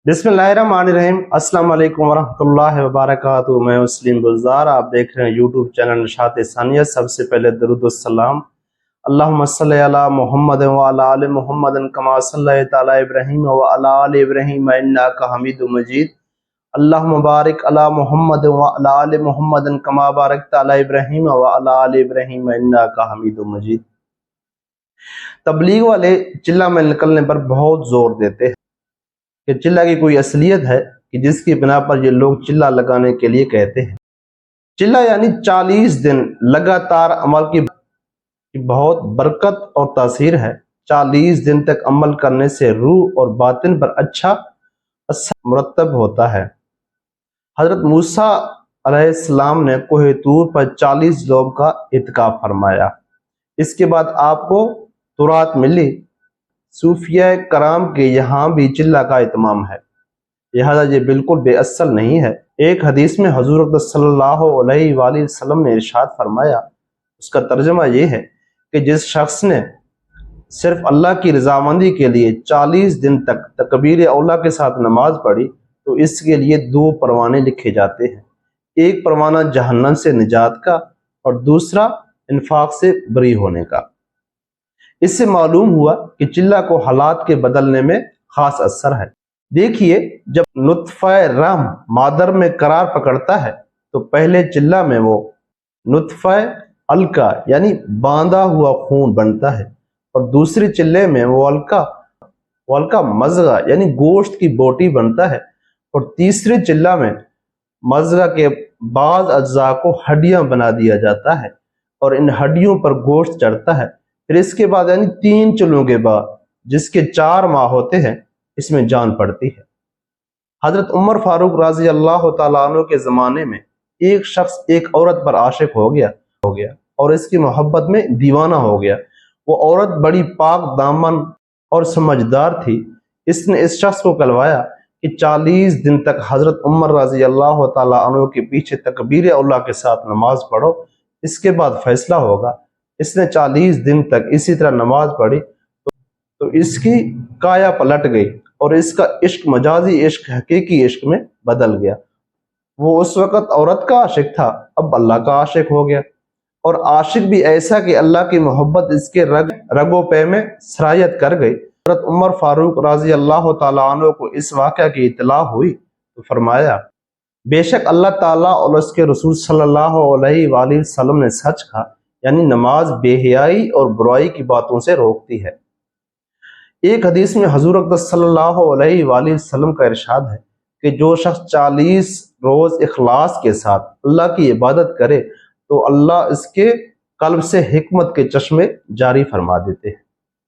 बिस्मिल्लाहिर्रहमानिर्रहीम। अस्सलाम वालेकुम वरहमतुल्लाहि वबरकातुहू। मैं मुस्लिम गुलजार, आप देख रहे हैं यूट्यूब चैनल नशात सानियत। सबसे पहले दरूद व सलाम अल्लाहुम्मा सल्लि अला मुहम्मद व अला आलि मुहम्मद कमा सल्लैता अला इब्राहीम व अला आलि इब्राहीम इन्नका हमीदुम मजीद। अल्लाहुम्मा बारिक अला मुहम्मद व अला आलि मुहम्मद कमा बारकता अला इब्राहीम व अला आलि इब्राहीम इन्नका हमीदुम मजीद। तबलीग वाले चिल्ला में निकलने पर बहुत जोर देते हैं कि चिल्ला की कोई असलियत है कि जिसकी बिना पर ये लोग चिल्ला लगाने के लिए कहते हैं। चिल्ला यानी 40 दिन लगातार अमल की बहुत बरकत और तासीर है। 40 दिन तक अमल करने से रूह और बातिन पर अच्छा असर मुरतब होता है। हजरत मूसा अलैहिस्सलाम ने कोहे तूर पर 40 लोगों का इत्काफ फरमाया। इसके बाद आपको तुरात मिली। सूफिया कराम के यहाँ भी चिल्ला का इत्माम है, लिहाजा ये बिल्कुल बेअसल नहीं है। एक हदीस में हुज़ूर अक़दस सल्लल्लाहु अलैहि वसल्लम ने इरशाद फरमाया, उसका तर्जुमा ये है कि जिस शख्स ने सिर्फ अल्लाह की रज़ामंदी के लिए 40 दिन तक तकबीर औला के साथ नमाज पढ़ी तो इसके लिए 2 परवाने लिखे जाते हैं। एक परवाना जहन्नम से निजात का और दूसरा इन्फाक से बरी होने का। इससे मालूम हुआ कि चिल्ला को हालात के बदलने में खास असर है। देखिए, जब नुत्फ़ा रहम मादर में करार पकड़ता है तो पहले चिल्ला में वो नुत्फ़ा अलका यानी बांधा हुआ खून बनता है और दूसरे चिल्ले में वो अलका मज़गा यानी गोश्त की बोटी बनता है और तीसरे चिल्ला में मज़गा के बाज़ अज्जा को हड्डियां बना दिया जाता है और इन हड्डियों पर गोश्त चढ़ता है। फिर इसके बाद यानी 3 चिल्लों के बाद, जिसके 4 माह होते हैं, इसमें जान पड़ती है। हजरत उमर फारूक रज़ी अल्लाह तआला अन्हु के ज़माने में एक शख्स एक औरत पर आशिक हो गया और इसकी मोहब्बत में दीवाना हो गया। वो औरत बड़ी पाक दामन और समझदार थी। इसने इस शख्स को कहलवाया कि 40 दिन तक हजरत उमर रज़ी अल्लाह तआला अन्हु के पीछे तकबीर औला के साथ नमाज पढ़ो, इसके बाद फैसला होगा। इसने 40 दिन तक इसी तरह नमाज पढ़ी तो इसकी काया पलट गई और इसका इश्क मजाजी इश्क हकीकी इश्क में बदल गया। वो उस वक़्त औरत का आशिक था, अब अल्लाह का आशिक हो गया। और आशिक भी ऐसा कि अल्लाह की मोहब्बत इसके रगो पे में सरायत कर गई। हज़रत उमर फारूक रज़ी अल्लाह तआला अन्हु को इस वाक़या की इत्तला हुई तो फरमाया, बेशक अल्लाह ताला और उसके रसूल सल्लल्लाहु अलैहि वसल्लम ने सच कहा, यानी नमाज बेहयाई और बुराई की बातों से रोकती है। एक हदीस में हुज़ूर अक़दस सल्लल्लाहु अलैहि वसल्लम का इरशाद है कि जो शख्स 40 रोज इखलास के साथ अल्लाह की इबादत करे तो अल्लाह इसके कल्ब से हिकमत के चश्मे जारी फरमा देते हैं।